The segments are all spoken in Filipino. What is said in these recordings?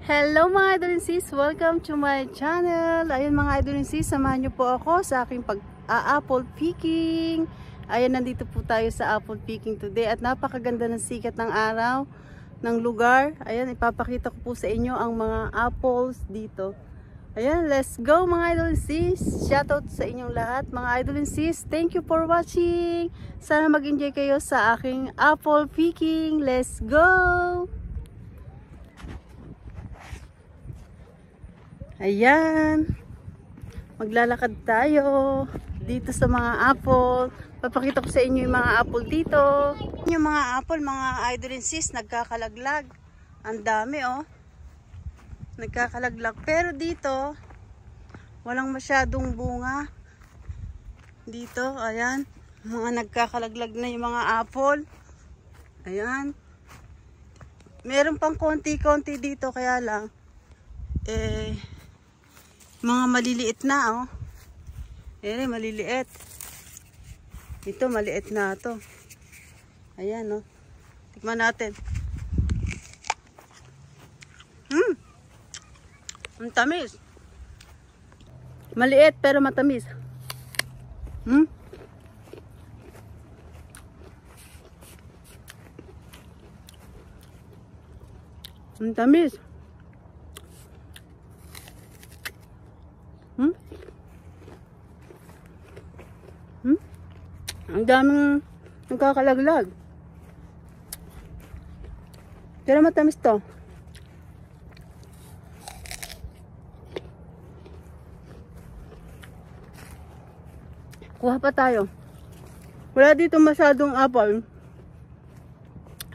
Hello mga idol and sis! Welcome to my channel! Ayun mga idol and sis, samahan niyo po ako sa aking pag-apple picking. Ayun, nandito po tayo sa apple picking today at napakaganda ng sikat ng araw ng lugar. Ayun, ipapakita ko po sa inyo ang mga apples dito. Ayun, let's go mga idol and sis! Shoutout sa inyong lahat mga idol and sis! Thank you for watching! Sana mag-enjoy kayo sa aking apple picking. Let's go! Ayan, maglalakad tayo dito sa mga apple. Papakita ko sa inyo yung mga apple dito. Yung mga apple, mga idol and sis, nagkakalaglag. Ang dami oh. Nagkakalaglag. Pero dito, walang masyadong bunga. Dito, ayan. Mga nagkakalaglag na yung mga apple. Ayan. Meron pang konti-konti dito, kaya lang. Mga maliliit na oh. Maliliit. Ito maliit na to. Ayan oh. Tikman natin. Ang tamis. Maliit pero matamis. Ang tamis. Ang daming nagkakalaglag. Pero matamis to. Kuha pa tayo. Wala dito masyadong apple.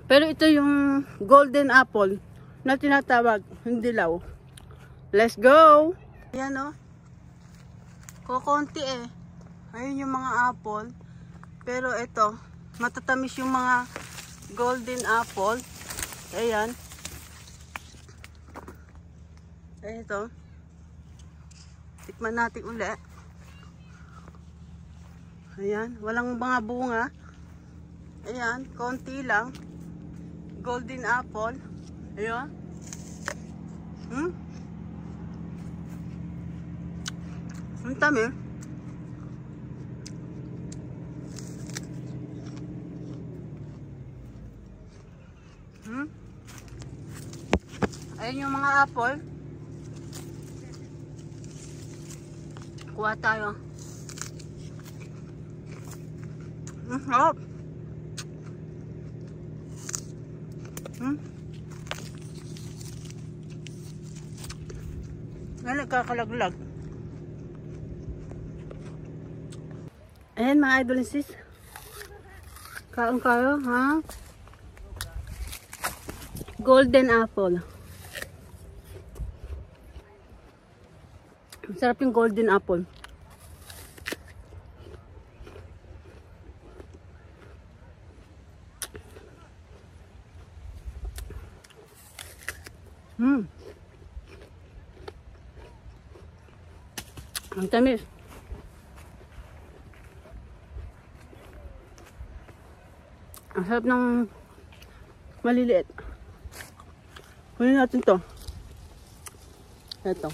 Pero ito yung golden apple na tinatawag, hindi dilaw. Let's go! Ayan o. Kukunti eh. Ayun yung mga apple. Pero ito, matatamis yung mga golden apple. Ayan. Ito. Tikman natin uli. Ayan, walang mga bunga. Ayan, konti lang. Golden apple. Ayan. Ang tamis. Ayan yung mga apple. Kuha tayo. Sarap. Ayan, nagkakalaglag. Ayan mga idol and sis. Kaon kayo, ha? Golden apple. Masarap yung golden apple. Ang tamis. Ang sarap ng maliliit. Kunin natin to. Ito.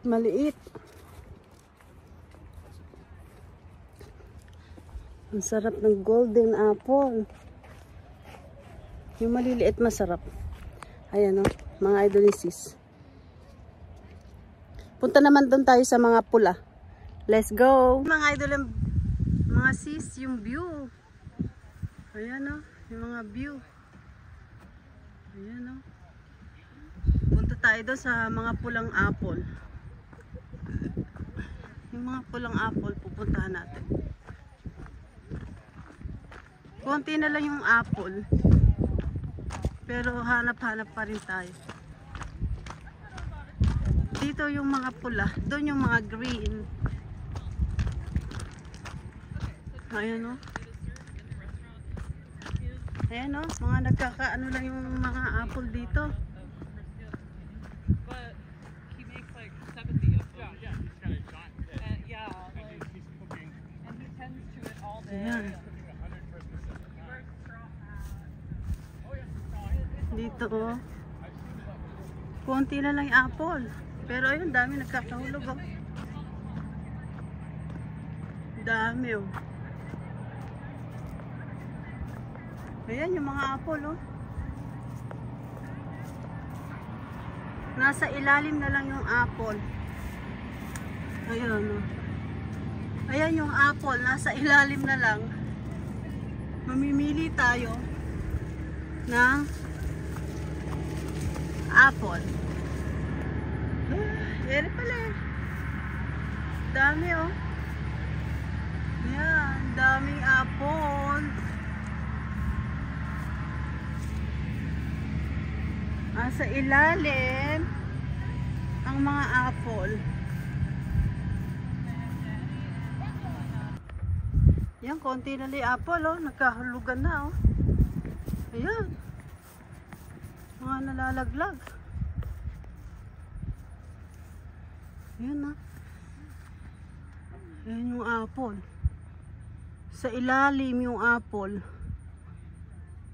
Maliit. Ang sarap ng golden apple. Yung maliliit masarap. Ayan o, mga idol and sis. Punta naman doon tayo sa mga pula. Let's go! Mga idol and mga sis, yung view. Ayan o, yung mga view. Ayan o. Punta tayo doon sa mga pulang apple. Yung mga pulang apple, pupuntahan natin. Konti na lang yung apple. Pero hanap-hanap pa rin tayo. Dito yung mga pula. Doon yung mga green. Ayan o. Ayan o. Mga nagkakaano lang yung mga apple dito. Ayan. Dito oh. Konti na lang yung apple. Pero ayun, dami nagkakahulog oh. Dami oh. Ayan yung mga apple oh. Nasa ilalim na lang yung apple. Ayan oh. Ayan yung apple, nasa ilalim na lang. Mamimili tayo ng apple. Ere pala eh. Dami oh. Ayan, daming apple. Sa ilalim ang mga apple. Yan, konti na li apple oh, nagkahulugan na oh. Ayan. Mga nalalaglag. Ayan na. Ayan yung apple. Sa ilalim yung apple.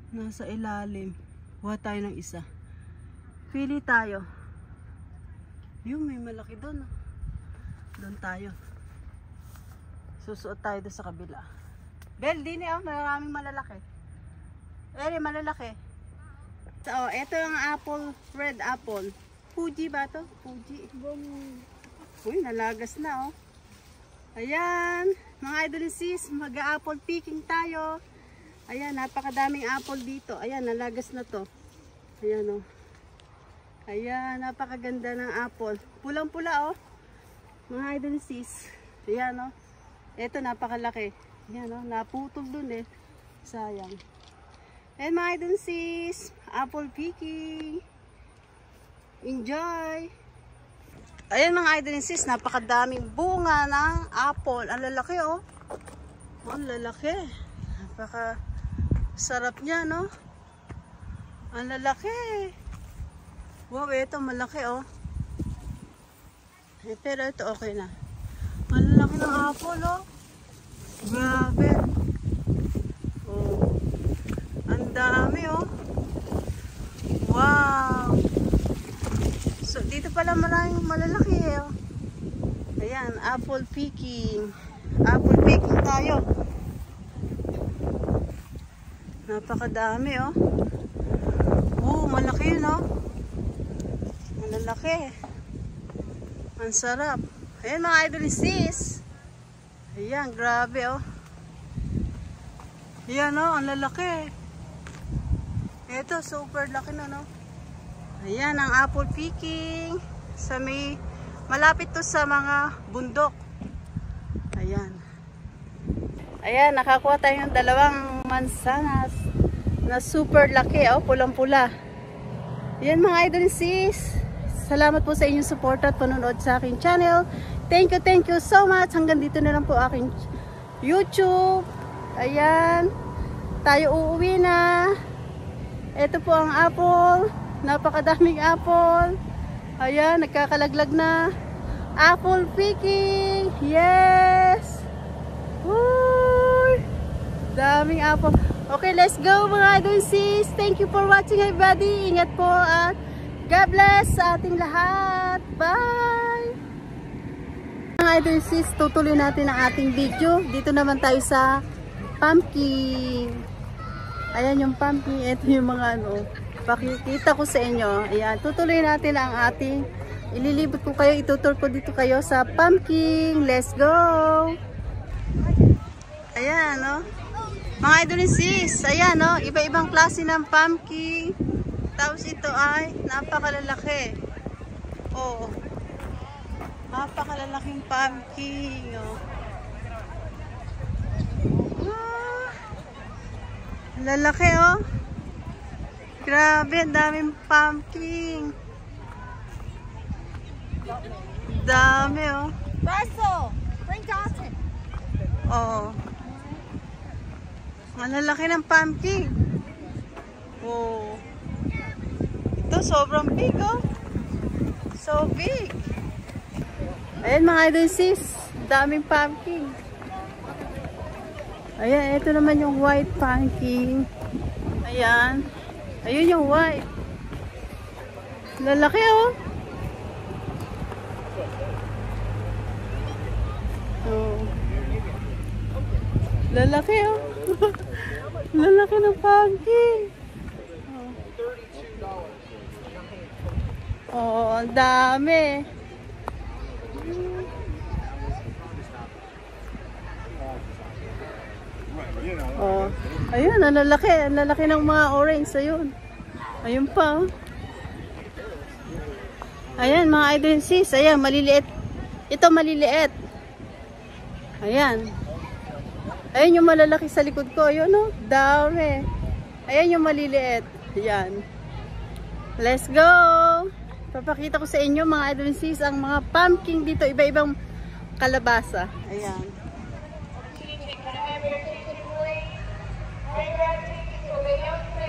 Nasa ilalim. Kuha tayo ng isa. Pili tayo. Yung may malaki doon. Doon tayo. Susuot tayo doon sa kabila. Bel, din eh, maraming malalaki. Eri, malalaki. So, ito yung apple, red apple. Fuji ba to? Fuji. Uy, nalagas na oh. Ayan, mga idol sis, mag-apple picking tayo. Ayan, napakadaming apple dito. Ayan, nalagas na to. Ayan oh. Ayan, napakaganda ng apple. Pulang-pula oh. Mga idol sis. Ayan oh. Ito napakalaki. Ayan oh, naputol dun eh. Sayang. Ayan mga idol sis, apple picking. Enjoy. Ayan mga idol sis, napakadaming bunga ng apple. Ang lalaki oh. Ang lalaki. Napaka sarap niya no. Ang lalaki. Wow, ito malaki oh. Pero ito okay na. Ang lalaki ng apple oh. Grabe. Oh. Ang dami oh. Wow. So dito pala maraming malalaki eh oh. Ayan, apple picking. Apple picking tayo. Napakadami oh. Oh, malaki no. Malalaki. Ang sarap. Ayan mga idol sis. Ayan, grabe oh. Ayan oh, ang lalaki. Ito, super laki na no. Ayan, ang apple picking. Sa may, malapit to sa mga bundok. Ayan. Ayan, nakakuha tayo ng dalawang mansanas na super laki oh, pulang-pula. Ayan mga idol sis. Salamat po sa inyong support at panonood sa aking channel. Thank you so much. Hanggang dito na lang po aking YouTube. Ayan. Tayo uuwi na. Ito po ang apple. Napakadaming apple. Ayan, nagkakalaglag na. Apple picking. Yes. Woo! Daming apple. Okay, let's go mga idol sis. Thank you for watching everybody. Ingat po at God bless sa ating lahat. Bye! Mga idol sis, tutuloy natin ang ating video. Dito naman tayo sa pumpkin. Ayan yung pumpkin. Ito yung mga ano. Pakikita ko sa inyo. Ayan, tutuloy natin ang ating ililibot ko kayo. Itutur ko dito kayo sa pumpkin. Let's go! Ayan, no? Mga idol sis. Ayan, no? Iba-ibang klase ng pumpkin. Tapos ito ay napakalalaki. Oh. Napakalalaking pumpkin. Oh. Ah, lalaki oh. Grabe, ang daming pumpkin. Dami oh. Russell, bring Dawson. Oh. Ang lalaki ng pumpkin. Oh. Ito, sobrang big, oh. So big. Ayan mga idol sis. Daming pumpkin. Ayan, ito naman yung white pumpkin. Ayan. Ayun yung white. Lalaki oh. Oh. Lalaki oh. Lalaki ng pumpkin. Oh, ang dami. Oh, ayun, ang lalaki ng mga orange, ayun. Ayun pa, oh. Ayan, mga idol and sis, ayan, maliliit. Ito, maliliit. Ayan. Ayan yung malalaki sa likod ko, ayun, oh, dami. Ayan yung maliliit. Ayan. Let's go! Papakita ko sa inyo, mga idol and sis, ang mga pumpkin dito, iba-ibang kalabasa. Ayan.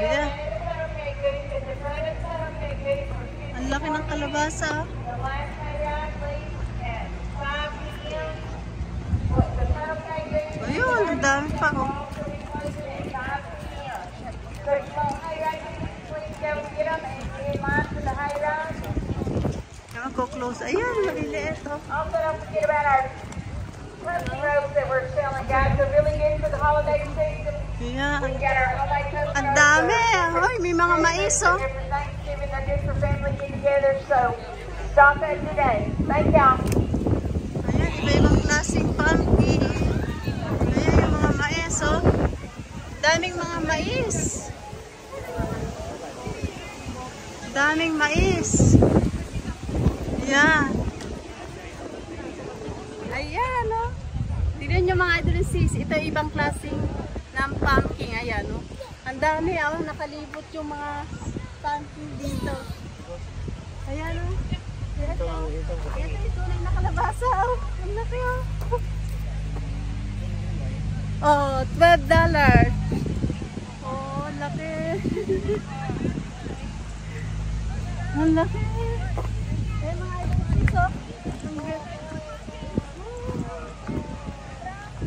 Yeah. Ang laki ng kalabasa. Ayun, ang dami pa oh. Kaya go close. Ayan, maliliit oh. Also, don't forget about our pumpkin ropes that we're selling, guys. They're really good for the holiday season. Yeah. We got our homemade pumpkin Ang ropes. dami. Hoy, may mga mais oh. They're for Thanksgiving. They're good for family get together. So, stop that today. Thank y'all. Ayan, iba-ibang klaseng pumpkin. Ayan yung mga mais oh. Daming mga mais. Daming mais. Ayan. Ayan oh. Tignan nyo mga idol and sis. Ito yung ibang klaseng ng pumpkin. Ayan oh. Ang dami oh. Nakalibot yung mga pumpkin dito. Ayan oh. Ito yung tunay na kalabasa oh. Ang laki oh. Oh, $12. Oh, laki. Ang laki. Eh, mga idol oh.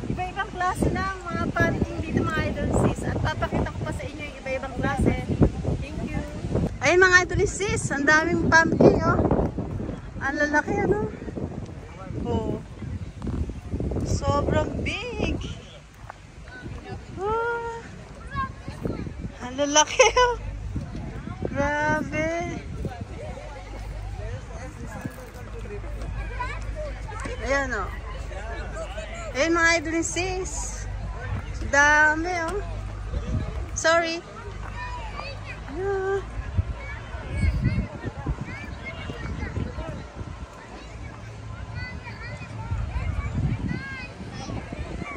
Iba-ibang klase ng mga pumpkin dito mga idol sis. At papakita ko pa sa inyo yung iba-ibang klase. Thank you. Ayun mga idol sis, ang daming pumpkin oh. Ang lalaki ano. Oh. Sobrang big. Oh. Ang lalaki oh. Grabe. Ayan o. Ayan mga idol and sis. Dami o. Sorry. Ayan.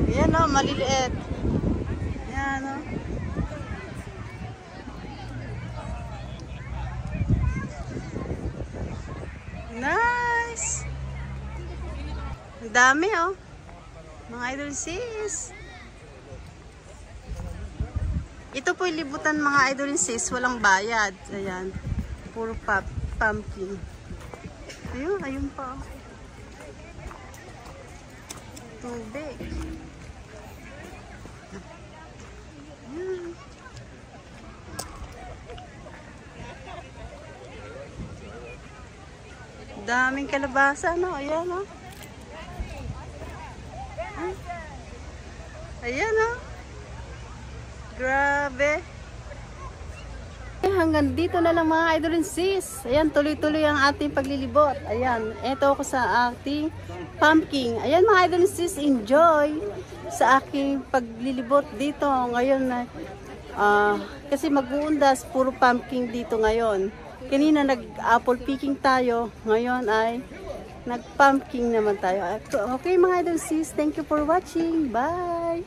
Ayan o, maliliit. Ayan o. Nice. Ang dami oh. Mga idol sis. Ito po yung libutan mga idol sis. Walang bayad. Ayan. Puro pumpkin. Ayun, ayun pa oh. Tubig. Ayan. Daming kalabasa no. Ayan oh. Ayan o. Grabe. Hanggang dito na lang mga idol and sis. Ayan, tuloy-tuloy ang ating paglilibot. Ayan, eto ako sa ating pumpkin. Ayan mga idol and sis, enjoy sa aking paglilibot dito. Ngayon na, kasi mag-uundas, puro pumpkin dito ngayon. Kanina nag-apple picking tayo. Ngayon ay nag-pumpkin naman tayo. Okay mga idol sis, thank you for watching. Bye!